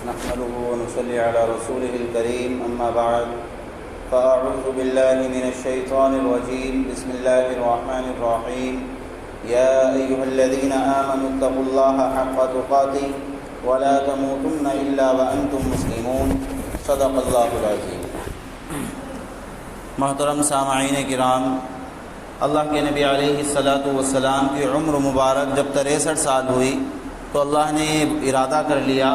نحمده ونصلي على رسوله الكريم أما بعد فأعوذ بالله من الشيطان الرجيم بسم الله الرحمن الرحيم يا أيها الذين آمنوا اتقوا الله حق تقاته ولا تموتن إلا وأنتم مسلمون صدق الله العظيم۔ محترم سامعین کرام، اللہ کے نبی علیہ الصلاۃ والسلام کی عمر مبارک جب 63 سال ہوئی تو اللہ نے ارادہ کر لیا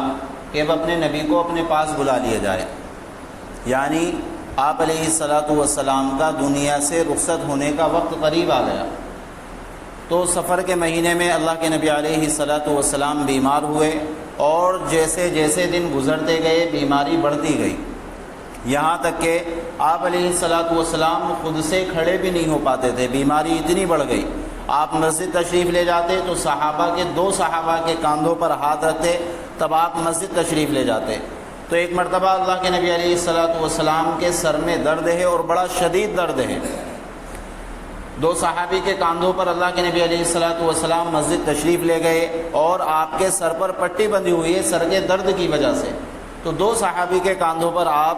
کہ اب اپنے نبی کو اپنے پاس بلا لیا جائے، یعنی آپ علیہ الصلاۃ والسلام کا دنیا سے رخصت ہونے کا وقت قریب آ گیا۔ تو سفر کے مہینے میں اللہ کے نبی علیہ الصلاۃ والسلام بیمار ہوئے اور جیسے جیسے دن گزرتے گئے بیماری بڑھتی گئی، یہاں تک کہ آپ علیہ الصلاۃ والسلام خود سے کھڑے بھی نہیں ہو پاتے تھے، بیماری اتنی بڑھ گئی۔ آپ مسجد تشریف لے جاتے تو دو صحابہ کے کاندھوں پر ہاتھ رکھتے، تب آپ مسجد تشریف لے جاتے۔ تو ایک مرتبہ اللہ کے نبی علیہ الصلاۃ والسلام کے سر میں درد ہے اور بڑا شدید درد ہے۔ دو صحابی کے کاندھوں پر اللہ کے نبی علیہ الصلاۃ والسلام مسجد تشریف لے گئے اور آپ کے سر پر پٹی بندھی ہوئی ہے سر کے درد کی وجہ سے۔ تو دو صحابی کے کاندھوں پر آپ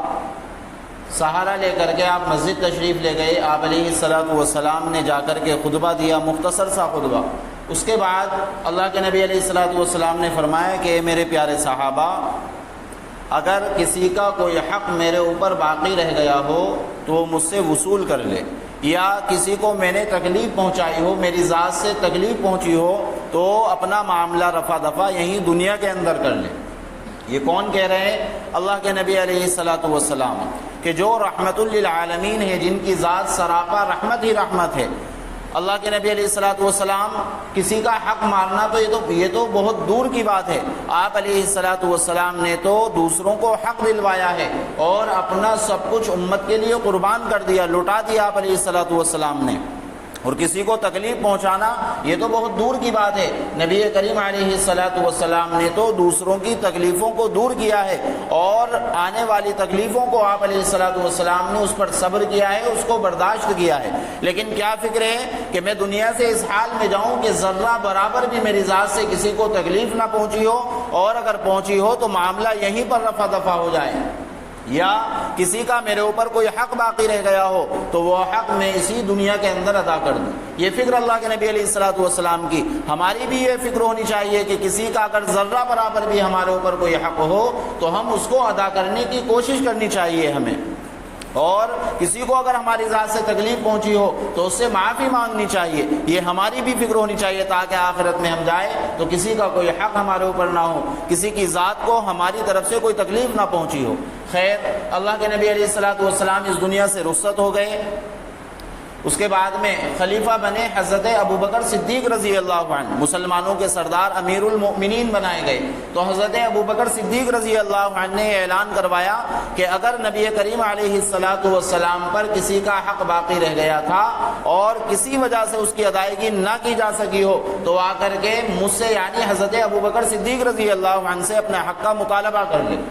سہارا لے کر کے آپ مسجد تشریف لے گئے۔ آپ علیہ الصلاۃ والسلام نے جا کر کے خطبہ دیا، مختصر سا خطبہ۔ اس کے بعد اللہ کے نبی علیہ الصلاۃ والسلام نے فرمایا کہ میرے پیارے صحابہ، اگر کسی کا کوئی حق میرے اوپر باقی رہ گیا ہو تو وہ مجھ سے وصول کر لے، یا کسی کو میں نے تکلیف پہنچائی ہو، میری ذات سے تکلیف پہنچی ہو تو اپنا معاملہ رفع دفع یہیں دنیا کے اندر کر لے۔ یہ کون کہہ رہے ہیں؟ اللہ کے نبی علیہ الصلاۃ والسلام، کہ جو رحمت للعالمین ہے، جن کی ذات سراپا رحمت ہی رحمت ہے۔ اللہ کے نبی علیہ الصلاۃ والسلام کسی کا حق مارنا تو یہ تو بہت دور کی بات ہے۔ آپ علیہ الصلاۃ والسلام نے تو دوسروں کو حق دلوایا ہے اور اپنا سب کچھ امت کے لیے قربان کر دیا، لٹا دیا آپ علیہ الصلاۃ والسلام نے۔ اور کسی کو تکلیف پہنچانا یہ تو بہت دور کی بات ہے۔ نبی کریم علیہ الصلاۃ والسلام نے تو دوسروں کی تکلیفوں کو دور کیا ہے اور آنے والی تکلیفوں کو آپ علیہ الصلاۃ والسلام نے اس پر صبر کیا ہے، اس کو برداشت کیا ہے۔ لیکن کیا فکر ہے کہ میں دنیا سے اس حال میں جاؤں کہ ذرہ برابر بھی میری ذات سے کسی کو تکلیف نہ پہنچی ہو، اور اگر پہنچی ہو تو معاملہ یہیں پر رفع دفع ہو جائے، یا کسی کا میرے اوپر کوئی حق باقی رہ گیا ہو تو وہ حق میں اسی دنیا کے اندر ادا کر دوں۔ یہ فکر اللہ کے نبی علیہ الصلاۃ والسلام کی۔ ہماری بھی یہ فکر ہونی چاہیے کہ کسی کا اگر ذرہ برابر بھی ہمارے اوپر کوئی حق ہو تو ہم اس کو ادا کرنے کی کوشش کرنی چاہیے ہمیں، اور کسی کو اگر ہماری ذات سے تکلیف پہنچی ہو تو اس سے معافی مانگنی چاہیے۔ یہ ہماری بھی فکر ہونی چاہیے تاکہ آخرت میں ہم جائیں تو کسی کا کوئی حق ہمارے اوپر نہ ہو، کسی کی ذات کو ہماری طرف سے کوئی تکلیف نہ پہنچی ہو۔ خیر، اللہ کے نبی علیہ الصلاۃ والسلام اس دنیا سے رخصت ہو گئے۔ اس کے بعد میں خلیفہ بنے حضرت ابوبکر صدیق رضی اللہ عنہ، مسلمانوں کے سردار امیر المؤمنین بنائے گئے۔ تو حضرت ابوبکر صدیق رضی اللہ عنہ نے اعلان کروایا کہ اگر نبی کریم علیہ الصلاۃ والسلام پر کسی کا حق باقی رہ گیا تھا اور کسی وجہ سے اس کی ادائیگی نہ کی جا سکی ہو تو آ کر کے مجھ سے، یعنی حضرت ابوبکر صدیق رضی اللہ عنہ سے اپنے حق کا مطالبہ کر لے۔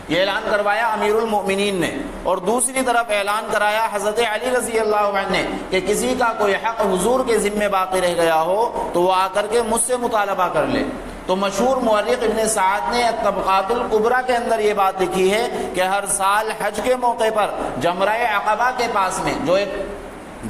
یہ اعلان کروایا امیر المؤمنین نے، اور دوسری طرف اعلان کرایا حضرت علی رضی اللہ عنہ نے کہ کسی کا کوئی حق حضور کے ذمے باقی رہ گیا ہو تو وہ آ کر کے مجھ سے مطالبہ کر لے۔ تو مشہور مورخ ابن سعد نے الطبقات الکبریٰ کے اندر یہ بات لکھی ہے کہ ہر سال حج کے موقع پر جمرہ عقبہ کے پاس میں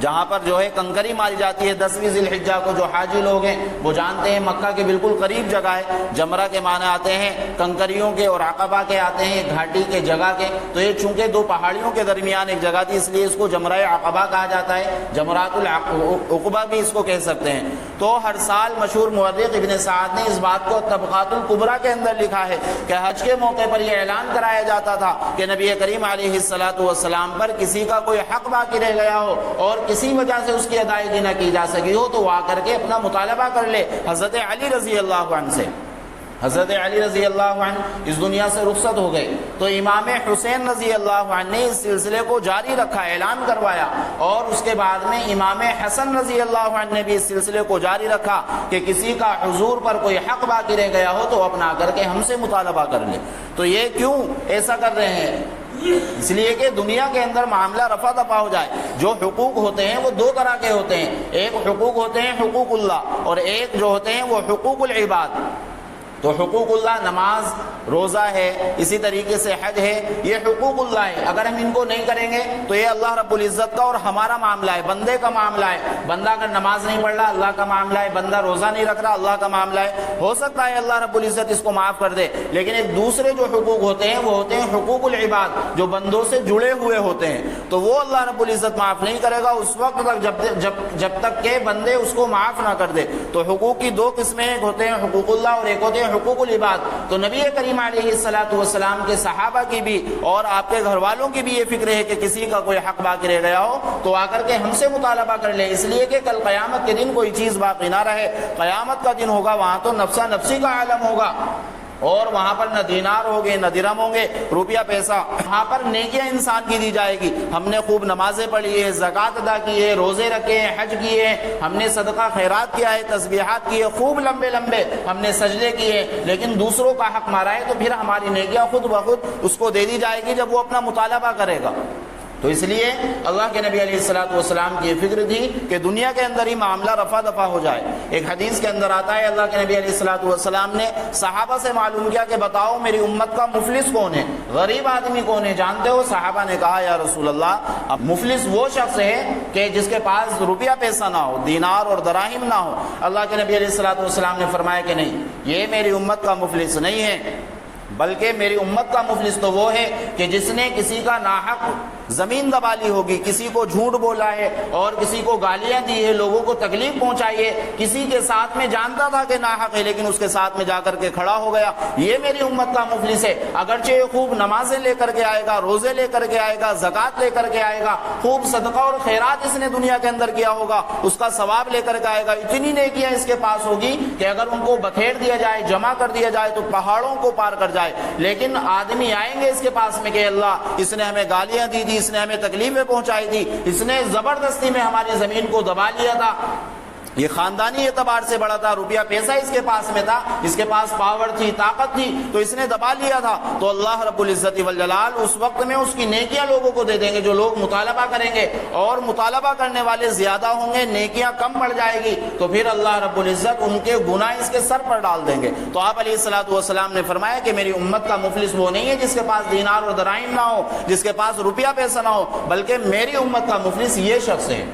جہاں پر کنکری ماری جاتی ہے 10ویں ذی الحجہ کو، جو حاجی لوگ ہیں وہ جانتے ہیں مکہ کے بالکل قریب جگہ ہے۔ جمرہ کے معنی آتے ہیں کنکریوں کے اور عقبہ کے آتے ہیں گھاٹی کے جگہ کے۔ تو یہ چونکہ دو پہاڑیوں کے درمیان ایک جگہ تھی اس لیے اس کو جمرہ عقبہ کہا جاتا ہے، جمرات العقبہ بھی اس کو کہہ سکتے ہیں۔ تو ہر سال مشہور مورخ ابن سعد نے اس بات کو طبقات الکبریٰ کے اندر لکھا ہے کہ حج کے موقع پر یہ اعلان کرایا جاتا تھا کہ نبی کریم علیہ الصلاۃ والسلام پر کسی کا کوئی حق باقی رہ گیا ہو اور کسی وجہ سے اس کی ادائیگی نہ کی جا سکی ہو تو وہ آ کر کے اپنا مطالبہ کر لے حضرت علی رضی اللہ عنہ سے۔ حضرت علی رضی اللہ عنہ اس دنیا سے رخصت ہو گئے تو امام حسین رضی اللہ عنہ نے اس سلسلے کو جاری رکھا، اعلان کروایا، اور اس کے بعد میں امام حسن رضی اللہ عنہ نے بھی اس سلسلے کو جاری رکھا کہ کسی کا حضور پر کوئی حق باقی رہ گیا ہو تو اپنا کر کے ہم سے مطالبہ کر لے۔ تو یہ کیوں ایسا کر رہے ہیں؟ اس لیے کہ دنیا کے اندر معاملہ رفع دفع ہو جائے۔ جو حقوق ہوتے ہیں وہ دو طرح کے ہوتے ہیں، ایک حقوق ہوتے ہیں حقوق اللہ، اور ایک جو ہوتے ہیں وہ حقوق العباد۔ تو حقوق اللہ نماز، روزہ ہے، اسی طریقے سے حج ہے، یہ حقوق اللہ ہے. اگر ہم ان کو نہیں کریں گے تو یہ اللہ رب العزت کا اور ہمارا معاملہ ہے، بندے کا معاملہ ہے. بندہ اگر نماز نہیں پڑھ رہا اللہ کا معاملہ ہے، بندہ روزہ نہیں رکھ رہا اللہ کا معاملہ ہے. ہو سکتا ہے اللہ رب العزت اس کو معاف کر دے، لیکن ایک دوسرے جو حقوق ہوتے ہیں وہ ہوتے ہیں حقوق العباد، جو بندوں سے جڑے ہوئے ہوتے ہیں، تو وہ اللہ رب العزت معاف نہیں کرے گا اس وقت تک جب تک کہ بندے اس کو معاف نہ کر دے. تو حقوق کی دو قسمیں، ایک ہوتے ہیں حقوق اللہ اور ایک ہوتے ہیں حقوق العباد. تو نبی کریم علیہ السلام کے صحابہ کی بھی اور آپ کے گھر والوں کی بھی یہ فکر ہے کہ کسی کا کوئی حق باقی رہ گیا ہو تو آ کر کے ہم سے مطالبہ کر لے، اس لیے کہ کل قیامت کے دن کوئی چیز باقی نہ رہے. قیامت کا دن ہوگا، وہاں تو نفسا نفسی کا عالم ہوگا، اور وہاں پر نہ دینار ہوں گے نہ درہم ہوں گے، روپیہ پیسہ. وہاں پر نیکیاں انسان کی دی جائے گی. ہم نے خوب نمازیں پڑھی ہے، زکوٰۃ ادا کی ہے، روزے رکھے ہیں، حج کیے ہیں، ہم نے صدقہ خیرات کیا ہے، تسبیحات کی ہے، خوب لمبے لمبے ہم نے سجدے کیے، لیکن دوسروں کا حق مارا ہے تو پھر ہماری نیکیاں خود بخود اس کو دے دی جائے گی جب وہ اپنا مطالبہ کرے گا. تو اس لیے اللہ کے نبی علیہ السلام کی یہ فکر تھی کہ دنیا کے اندر ہی معاملہ رفع دفع ہو جائے. ایک حدیث کے اندر آتا ہے اللہ کے نبی علیہ السلام نے صحابہ سے معلوم کیا کہ بتاؤ میری امت کا مفلس کون ہے، غریب آدمی کون ہے، جانتے ہو؟ صحابہ نے کہا یا رسول اللہ اب مفلس وہ شخص ہے کہ جس کے پاس روپیہ پیسہ نہ ہو، دینار اور دراہم نہ ہو. اللہ کے نبی علیہ السلام نے فرمایا کہ نہیں، یہ میری امت کا مفلس نہیں ہے، بلکہ میری امت کا مفلس تو وہ ہے کہ جس نے کسی کا ناحق زمین دبا لی ہوگی، کسی کو جھوٹ بولا ہے اور کسی کو گالیاں دی ہے، لوگوں کو تکلیف پہنچائی ہے، کسی کے ساتھ میں جانتا تھا کہ ناحق ہے لیکن اس کے ساتھ میں جا کر کے کھڑا ہو گیا، یہ میری امت کا مفلس ہے. اگرچہ یہ خوب نمازیں لے کر کے آئے گا، روزے لے کر کے آئے گا، زکوٰۃ لے کر کے آئے گا، خوب صدقہ اور خیرات اس نے دنیا کے اندر کیا ہوگا، اس کا ثواب لے کر کے آئے گا، اتنی نیکیاں اس کے پاس ہوگی کہ اگر ان کو بکھیر دیا جائے، جمع کر دیا جائے تو پہاڑوں کو پار کر جائے. لیکن آدمی آئیں گے اس کے پاس میں کہ اللہ اس نے ہمیں گالیاں دی تھی، اس نے ہمیں تکلیفیں پہنچائی تھی، اس نے زبردستی میں ہماری زمین کو دبا لیا تھا، یہ خاندانی اعتبار سے بڑا تھا، روپیہ پیسہ اس کے پاس میں تھا، اس کے پاس پاور تھی، طاقت تھی، تو اس نے دبا لیا تھا. تو اللہ رب العزت والجلال اس وقت میں اس کی نیکیاں لوگوں کو دے دیں گے، جو لوگ مطالبہ کریں گے، اور مطالبہ کرنے والے زیادہ ہوں گے، نیکیاں کم بڑھ جائے گی، تو پھر اللہ رب العزت ان کے گناہ اس کے سر پر ڈال دیں گے. تو آپ علیہ السلام نے فرمایا کہ میری امت کا مفلس وہ نہیں ہے جس کے پاس دینار اور دراہم نہ ہو، جس کے پاس روپیہ پیسہ نہ ہو، بلکہ میری امت کا مفلس یہ شخص ہے.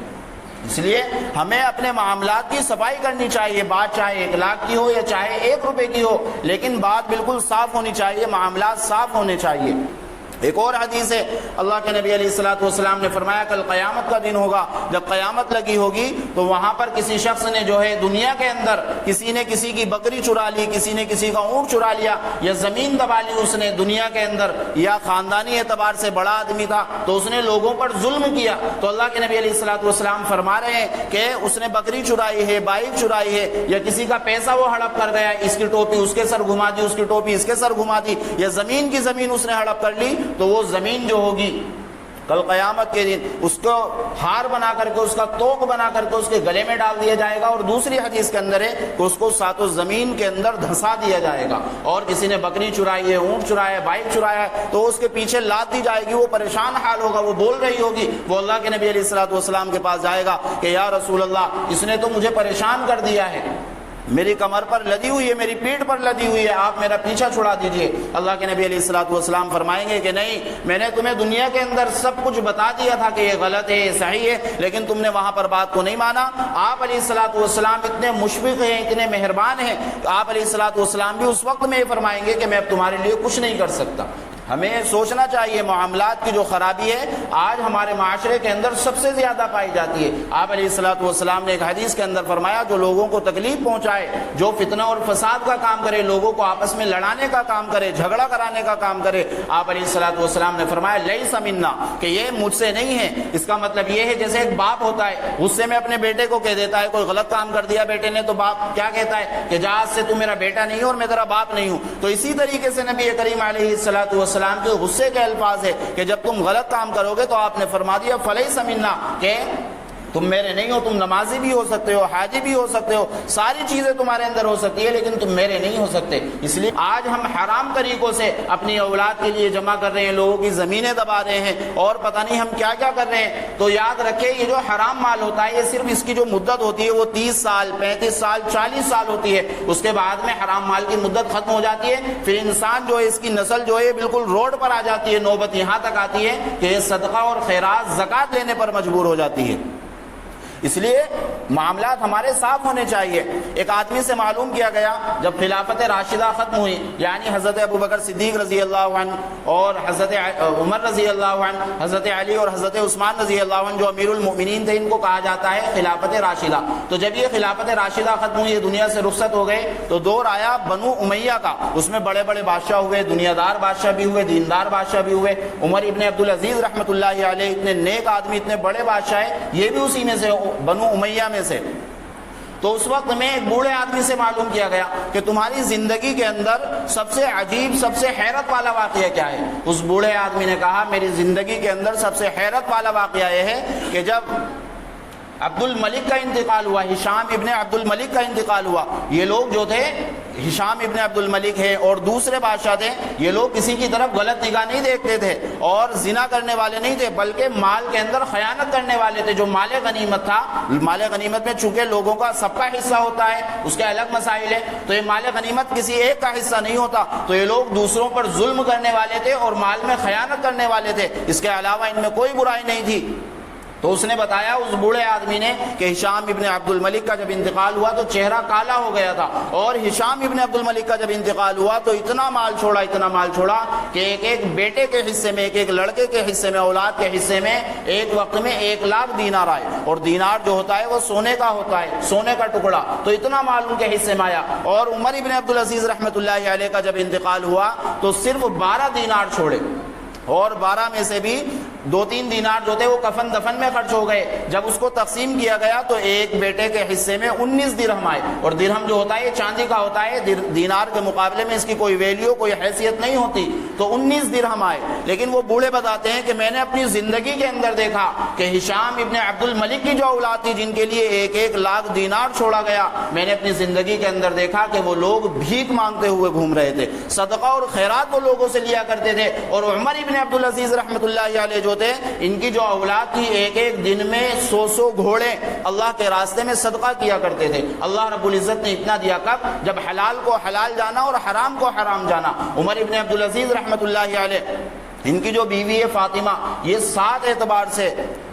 اس لیے ہمیں اپنے معاملات کی صفائی کرنی چاہیے، بات چاہے 1 لاکھ کی ہو یا چاہے 1 روپے کی ہو، لیکن بات بالکل صاف ہونی چاہیے، معاملات صاف ہونے چاہیے. ایک اور حدیث ہے اللہ کے نبی علیہ السلام نے فرمایا کل قیامت کا دن ہوگا، جب قیامت لگی ہوگی تو وہاں پر کسی شخص نے جو ہے دنیا کے اندر کسی نے کسی کی بکری چرا لی، کسی نے کسی کا اونٹ چرا لیا، یا زمین دبا لی اس نے دنیا کے اندر، یا خاندانی اعتبار سے بڑا آدمی تھا تو اس نے لوگوں پر ظلم کیا، تو اللہ کے نبی علیہ السلام فرما رہے ہیں کہ اس نے بکری چرائی ہے، بائک چرائی ہے، یا کسی کا پیسہ وہ ہڑپ کر گیا، اس کی ٹوپی اس کے سر گھما دی، اس کی ٹوپی اس کے سر گھما دی، یا زمین کی زمین اس نے ہڑپ کر لی، تو وہ زمین جو ہوگی کل قیامت کے دن اس کو ہار بنا کر کے، اس کا توق بنا کر کے اس کے گلے میں ڈال دیا جائے گا. اور دوسری حدیث کے اندر ہے کہ اس کو ساتوں زمین کے اندر دھسا دیا جائے گا. اور کسی نے بکری چرائی ہے، اونٹ چرایا ہے، بائک چرایا ہے، تو اس کے پیچھے لاد دی جائے گی، وہ پریشان حال ہوگا، وہ بول رہی ہوگی، وہ اللہ کے نبی علیہ السلام کے پاس جائے گا کہ یا رسول اللہ اس نے تو مجھے پریشان کر دیا ہے، میری کمر پر لدی ہوئی ہے، میری پیٹھ پر لدی ہوئی ہے، آپ میرا پیچھا چھڑا دیجئے. اللہ کے نبی علیہ السلام فرمائیں گے کہ نہیں، میں نے تمہیں دنیا کے اندر سب کچھ بتا دیا تھا کہ یہ غلط ہے، یہ صحیح ہے، لیکن تم نے وہاں پر بات کو نہیں مانا. آپ علیہ السلام اتنے مشفق ہیں، اتنے مہربان ہیں، آپ علیہ السلام بھی اس وقت میں یہ فرمائیں گے کہ میں اب تمہارے لیے کچھ نہیں کر سکتا. ہمیں سوچنا چاہیے معاملات کی جو خرابی ہے آج ہمارے معاشرے کے اندر سب سے زیادہ پائی جاتی ہے. آپ علیہ السلام نے ایک حدیث کے اندر فرمایا جو لوگوں کو تکلیف پہنچائے، جو فتنہ اور فساد کا کام کرے، لوگوں کو آپس میں لڑانے کا کام کرے، جھگڑا کرانے کا کام کرے، آپ علیہ السلام نے فرمایا لیس منا، کہ یہ مجھ سے نہیں ہے. اس کا مطلب یہ ہے جیسے ایک باپ ہوتا ہے غصے میں اپنے بیٹے کو کہہ دیتا ہے، کوئی غلط کام کر دیا بیٹے نے تو باپ کیا کہتا ہے کہ جا آج سے تو میرا بیٹا نہیں اور میں تیرا باپ نہیں ہوں. تو اسی طریقے سے نبی کریم علیہ السلام کے غصے کے الفاظ ہے کہ جب تم غلط کام کرو گے تو آپ نے فرما دیا فلیس منا، کہ تم میرے نہیں ہو، تم نمازی بھی ہو سکتے ہو، حاجی بھی ہو سکتے ہو، ساری چیزیں تمہارے اندر ہو سکتی ہے، لیکن تم میرے نہیں ہو سکتے۔ اس لیے آج ہم حرام طریقوں سے اپنی اولاد کے لیے جمع کر رہے ہیں، لوگوں کی زمینیں دبا رہے ہیں اور پتہ نہیں ہم کیا کیا کر رہے ہیں۔ تو یاد رکھیں یہ جو حرام مال ہوتا ہے، یہ صرف اس کی جو مدت ہوتی ہے وہ 30 سال 35 سال 40 سال ہوتی ہے، اس کے بعد میں حرام مال کی مدت ختم ہو جاتی ہے، پھر انسان جو ہے اس کی نسل جو ہے بالکل روڈ پر آ جاتی ہے، نوبت یہاں تک آتی ہے کہ یہ صدقہ اور خیرات زکوٰۃ لینے پر مجبور ہو جاتی ہے۔ اس لیے معاملات ہمارے صاف ہونے چاہیے۔ ایک آدمی سے معلوم کیا گیا جب خلافت راشدہ ختم ہوئی، یعنی حضرت ابوبکر صدیق رضی اللہ عنہ اور حضرت عمر رضی اللہ عنہ، حضرت علی اور حضرت عثمان رضی اللہ عنہ جو امیر المؤمنین تھے، ان کو کہا جاتا ہے خلافت راشدہ۔ تو جب یہ خلافت راشدہ ختم ہوئی، یہ دنیا سے رخصت ہو گئے، تو دور آیا بنو امیہ کا، اس میں بڑے بڑے بادشاہ ہوئے، دنیا دار بادشاہ بھی ہوئے، دیندار بادشاہ بھی ہوئے۔ عمر ابن عبدالعزیز رحمۃ اللہ علیہ اتنے نیک آدمی، اتنے بڑے بادشاہ ہیں، یہ بھی اسی میں سے بنو امیہ میں سے۔ تو اس وقت میں ایک بوڑھے آدمی سے معلوم کیا گیا کہ تمہاری زندگی کے اندر سب سے عجیب، سب سے حیرت والا واقعہ کیا ہے؟ اس بوڑھے آدمی نے کہا میری زندگی کے اندر سب سے حیرت والا واقعہ یہ ہے کہ جب عبد الملک کا انتقال ہوا، ہشام ابن عبد الملک کا انتقال ہوا، یہ لوگ جو تھے، ہشام ابن عبد الملک ہے اور دوسرے بادشاہ تھے، یہ لوگ کسی کی طرف غلط نگاہ نہیں دیکھتے تھے اور زنا کرنے والے نہیں تھے، بلکہ مال کے اندر خیانت کرنے والے تھے۔ جو مال غنیمت تھا، مال غنیمت میں چونکہ لوگوں کا سب کا حصہ ہوتا ہے، اس کے الگ مسائل ہیں، تو یہ مال غنیمت کسی ایک کا حصہ نہیں ہوتا، تو یہ لوگ دوسروں پر ظلم کرنے والے تھے اور مال میں خیانت کرنے والے تھے، اس کے علاوہ ان میں کوئی برائی نہیں تھی۔ تو اس نے بتایا اس بوڑھے آدمی نے کہ ہشام ابن عبد الملک کا جب انتقال ہوا تو چہرہ کالا ہو گیا تھا، اور ہشام ابن عبد الملک کا جب انتقال ہوا تو اتنا مال چھوڑا کہ ایک ایک بیٹے کے حصے میں، ایک ایک لڑکے کے حصے میں، اولاد کے حصے میں ایک وقت میں 1,00,000 دینار آئے، اور دینار جو ہوتا ہے وہ سونے کا ہوتا ہے، سونے کا ٹکڑا، تو اتنا مال ان کے حصے میں آیا۔ اور عمر ابن عبدالعزیز رحمۃ اللہ علیہ کا جب انتقال ہوا تو صرف 12 دینار چھوڑے، اور 12 میں سے بھی 2-3 دینار جو تھے وہ کفن دفن میں خرچ ہو گئے۔ جب اس کو تقسیم کیا گیا تو ایک بیٹے کے حصے میں 19 درہم آئے، اور درہم جو ہوتا ہے یہ چاندی کا ہوتا ہے، دینار کے مقابلے میں اس کی کوئی ویلیو، کوئی حیثیت نہیں ہوتی، تو 19 درہم آئے۔ لیکن وہ بوڑھے بتاتے ہیں کہ میں نے اپنی زندگی کے اندر دیکھا کہ ہشام ابن عبد الملک کی جو اولاد تھی، جن کے لیے 1,00,000 دینار چھوڑا گیا، میں نے اپنی زندگی کے اندر دیکھا کہ وہ لوگ بھیک مانگتے ہوئے گھوم رہے تھے، صدقہ اور خیرات وہ لوگوں سے لیا کرتے تھے۔ اور عمر ابن عبدالعزیز رحمۃ اللہ علیہ جو تھے، ان کی جو اولاد تھی ایک ایک دن میں 100 گھوڑے اللہ کے راستے میں صدقہ کیا کرتے تھے۔ اللہ رب العزت نے اتنا دیا کب؟ جب حلال کو حلال جانا اور حرام کو حرام جانا۔ عمر ابن عبدالعزیز رحمۃ اللہ علیہ، ان کی جو بیوی ہے فاطمہ، یہ 7 اعتبار سے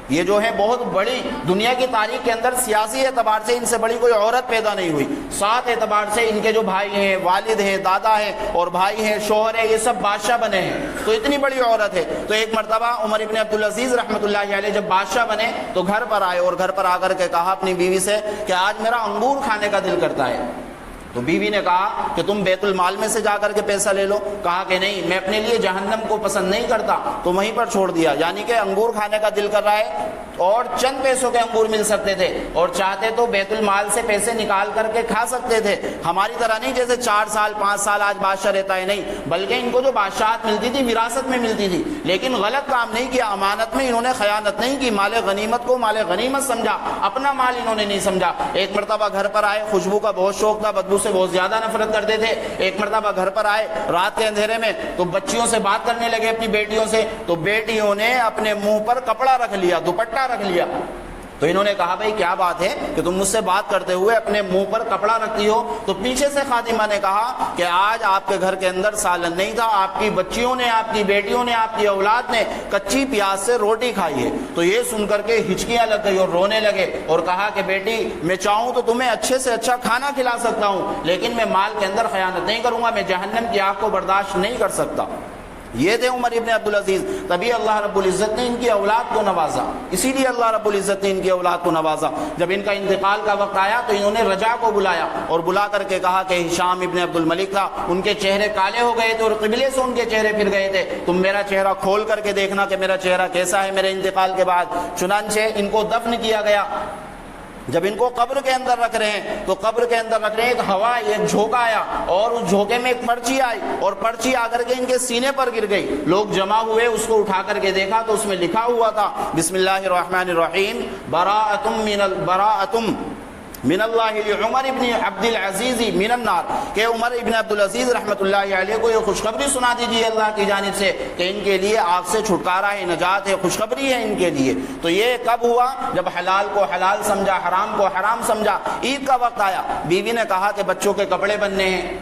یہ جو ہے بہت بڑی، دنیا کی تاریخ کے اندر سیاسی اعتبار سے ان سے بڑی کوئی عورت پیدا نہیں ہوئی۔ 7 اعتبار سے ان کے جو بھائی ہیں، والد ہیں، دادا ہیں اور بھائی ہیں، شوہر ہے، یہ سب بادشاہ بنے ہیں، تو اتنی بڑی عورت ہے۔ تو ایک مرتبہ عمر ابن عبدالعزیز رحمۃ اللہ علیہ جب بادشاہ بنے تو گھر پر آئے، اور گھر پر آ کر کے کہا اپنی بیوی سے کہ آج میرا انگور کھانے کا دل کرتا ہے۔ تو بیوی نے کہا کہ تم بیت المال میں سے جا کر کے پیسہ لے لو۔ کہا کہ نہیں، میں اپنے لیے جہنم کو پسند نہیں کرتا، تو وہیں پر چھوڑ دیا۔ یعنی کہ انگور کھانے کا دل کر رہا ہے، اور چند پیسوں کے انگور مل سکتے تھے، اور چاہتے تو بیت المال سے پیسے نکال کر کے کھا سکتے تھے۔ ہماری طرح نہیں جیسے 4 سال 5 سال آج بادشاہ رہتا ہے، نہیں، بلکہ ان کو جو بادشاہت ملتی تھی وراثت میں ملتی تھی، لیکن غلط کام نہیں کیا، امانت میں انہوں نے خیانت نہیں کی، مال غنیمت کو مال غنیمت سمجھا، اپنا مال انہوں نے نہیں سمجھا۔ ایک مرتبہ گھر پر آئے، خوشبو کا بہت شوق تھا، بدبو سے بہت زیادہ نفرت کرتے تھے۔ ایک مرتبہ گھر پر آئے رات کے اندھیرے میں، تو بچیوں سے بات کرنے لگے، اپنی بیٹیوں سے، تو بیٹیوں نے اپنے منہ پر کپڑا رکھ لیا، دوپٹہ رکھ لیا۔ تو انہوں نے کہا بھائی کیا بات ہے کہ تم مجھ سے بات کرتے ہوئے اپنے منہ پر کپڑا رکھتی ہو؟ تو پیچھے سے خادمہ نے کہا کہ آج آپ کے گھر کے اندر سالن نہیں تھا، آپ کی بچیوں نے، آپ کی بیٹیوں نے، آپ کی اولاد نے کچی پیاز سے روٹی کھائی ہے۔ تو یہ سن کر کے ہچکیاں لگ گئی اور رونے لگے، اور کہا کہ بیٹی میں چاہوں تو تمہیں اچھے سے اچھا کھانا کھلا سکتا ہوں، لیکن میں مال کے اندر خیانت نہیں کروں گا، میں جہنم کی آگ کو برداشت نہیں کر سکتا۔ یہ تھے عمر ابن عبدالعزیز۔ تبھی اللہ رب العزت نے ان کی اولاد کو نوازا، اسی لیے اللہ رب العزت نے ان کی اولاد کو نوازا۔ جب ان کا انتقال کا وقت آیا تو انہوں نے رجا کو بلایا، اور بلا کر کے کہا کہ ہشام ابن عبد الملک تھا، ان کے چہرے کالے ہو گئے تھے اور قبلے سے ان کے چہرے پھر گئے تھے، تم میرا چہرہ کھول کر کے دیکھنا کہ میرا چہرہ کیسا ہے میرے انتقال کے بعد۔ چنانچہ ان کو دفن کیا گیا۔ جب ان کو قبر کے اندر رکھ رہے ہیں تو قبر کے اندر رکھ رہے ہیں، ایک ہوا، ایک جھونکا آیا اور اس جھونکے میں ایک پرچی آئی اور پرچی آ کر کے ان کے سینے پر گر گئی۔ لوگ جمع ہوئے، اس کو اٹھا کر کے دیکھا تو اس میں لکھا ہوا تھا بسم اللہ الرحمن الرحیم براءۃ من اللہ لعمر ابن عبد العزیز من النار، کہ عمر ابن عبد العزیز رحمۃ اللہ علیہ کو یہ خوشخبری سنا دیجیے اللہ کی جانب سے کہ ان کے لیے آگ سے چھٹکارا ہے، نجات ہے، خوشخبری ہے ان کے لیے۔ تو یہ کب ہوا؟ جب حلال کو حلال سمجھا، حرام کو حرام سمجھا۔ عید کا وقت آیا، بیوی نے کہا کہ بچوں کے کپڑے بننے ہیں،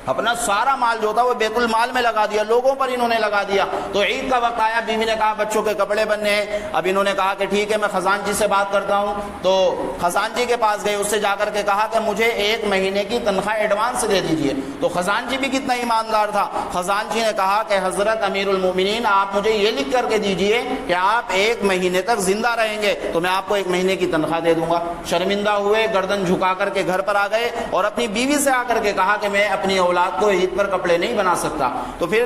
اپنا سارا مال جو تھا وہ بیت المال میں لگا دیا، لوگوں پر انہوں نے لگا دیا۔ تو عید کا وقت آیا، بیوی نے کہا بچوں کے کپڑے بننے ہیں۔ اب انہوں نے کہا کہ ٹھیک ہے میں خزانچی سے بات کرتا ہوں، تو خزانچی کے پاس گئے، اس سے جا کر کے کہا کہ مجھے 1 مہینے کی تنخواہ ایڈوانس دے دیجئے۔ تو خزانچی بھی کتنا ایماندار تھا، خزانچی نے کہا کہ حضرت امیر المومنین آپ مجھے یہ لکھ کر کے دیجئے کہ آپ 1 مہینے تک زندہ رہیں گے تو میں آپ کو 1 مہینے کی تنخواہ دے دوں گا۔ شرمندہ ہوئے، گردن جھکا کر کے گھر پر آ گئے اور اپنی بیوی سے آ کر کے کہا کہ میں اپنی اولاد کو عید پر کپڑے نہیں بنا سکتا۔ تو پھر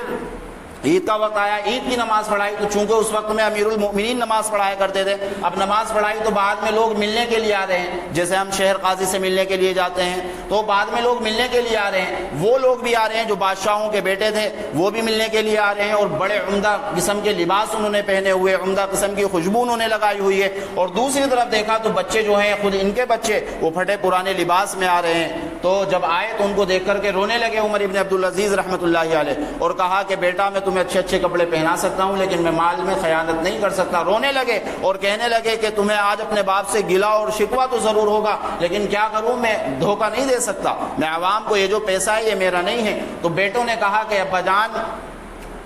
عید کا وقت آیا، عید کی نماز پڑھائی، تو چونکہ اس وقت میں امیر المؤمنین نماز پڑھایا کرتے تھے، اب نماز پڑھائی تو بعد میں لوگ ملنے کے لیے آ رہے ہیں، جیسے ہم شہر قاضی سے ملنے کے لیے جاتے ہیں تو بعد میں لوگ ملنے کے لیے آ رہے ہیں، وہ لوگ بھی آ رہے ہیں جو بادشاہوں کے بیٹے تھے، وہ بھی ملنے کے لیے آ رہے ہیں اور بڑے عمدہ قسم کے لباس انہوں نے پہنے ہوئے، عمدہ قسم کی خوشبو انہوں نے لگائی ہوئی ہے، اور دوسری طرف دیکھا تو بچے جو ہیں، خود ان کے بچے، وہ پھٹے پرانے لباس میں آ رہے ہیں۔ تو جب آئے تو ان کو دیکھ کر کے رونے لگے عمر ابن عبد العزیز رحمۃ اللہ علیہ، اور کہا کہ بیٹا میں تمہیں اچھے اچھے کپڑے پہنا سکتا ہوں لیکن میں مال میں خیانت نہیں کر سکتا۔ رونے لگے اور کہنے لگے کہ تمہیں آج اپنے باپ سے گلا اور شکوہ تو ضرور ہوگا، لیکن کیا کروں، میں دھوکہ نہیں دے سکتا، میں عوام کو یہ جو پیسہ ہے یہ میرا نہیں ہے۔ تو بیٹوں نے کہا کہ ابا جان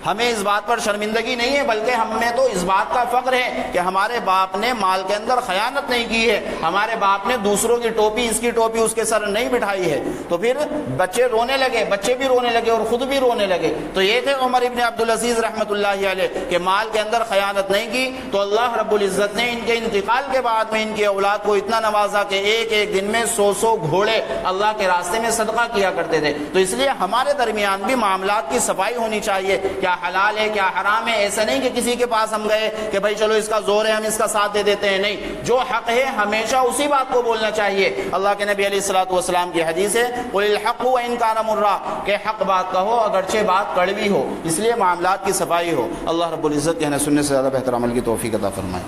ہمیں اس بات پر شرمندگی نہیں ہے، بلکہ ہم میں تو اس بات کا فخر ہے کہ ہمارے باپ نے مال کے اندر خیانت نہیں کی ہے، ہمارے باپ نے دوسروں کی ٹوپی، اس کی ٹوپی اس کے سر نہیں بٹھائی ہے۔ تو پھر بچے رونے لگے، بچے بھی رونے لگے اور خود بھی رونے لگے۔ تو یہ تھے عمر ابن عبد العزیز رحمۃ اللہ علیہ کہ مال کے اندر خیانت نہیں کی۔ تو اللہ رب العزت نے ان کے انتقال کے بعد میں ان کی اولاد کو اتنا نوازا کہ ایک ایک دن میں 100 گھوڑے اللہ کے راستے میں صدقہ کیا کرتے تھے۔ تو اس لیے ہمارے درمیان بھی معاملات کی صفائی ہونی چاہیے، کیا حلال ہے کیا حرام ہے، ایسا نہیں کہ کسی کے پاس ہم گئے کہ بھائی چلو اس کا زور ہے ہم اس کا ساتھ دے دیتے ہیں، نہیں، جو حق ہے ہمیشہ اسی بات کو بولنا چاہیے۔ اللہ کے نبی علیہ الصلوۃ والسلام کی حدیث ہے قل الحق وان کان مرا، کہ حق بات کہو اگرچہ بات کڑوی ہو، اس لیے معاملات کی صفائی ہو۔ اللہ رب العزت کہنے سننے سے زیادہ بہتر عمل کی توفیق عطا فرمائے۔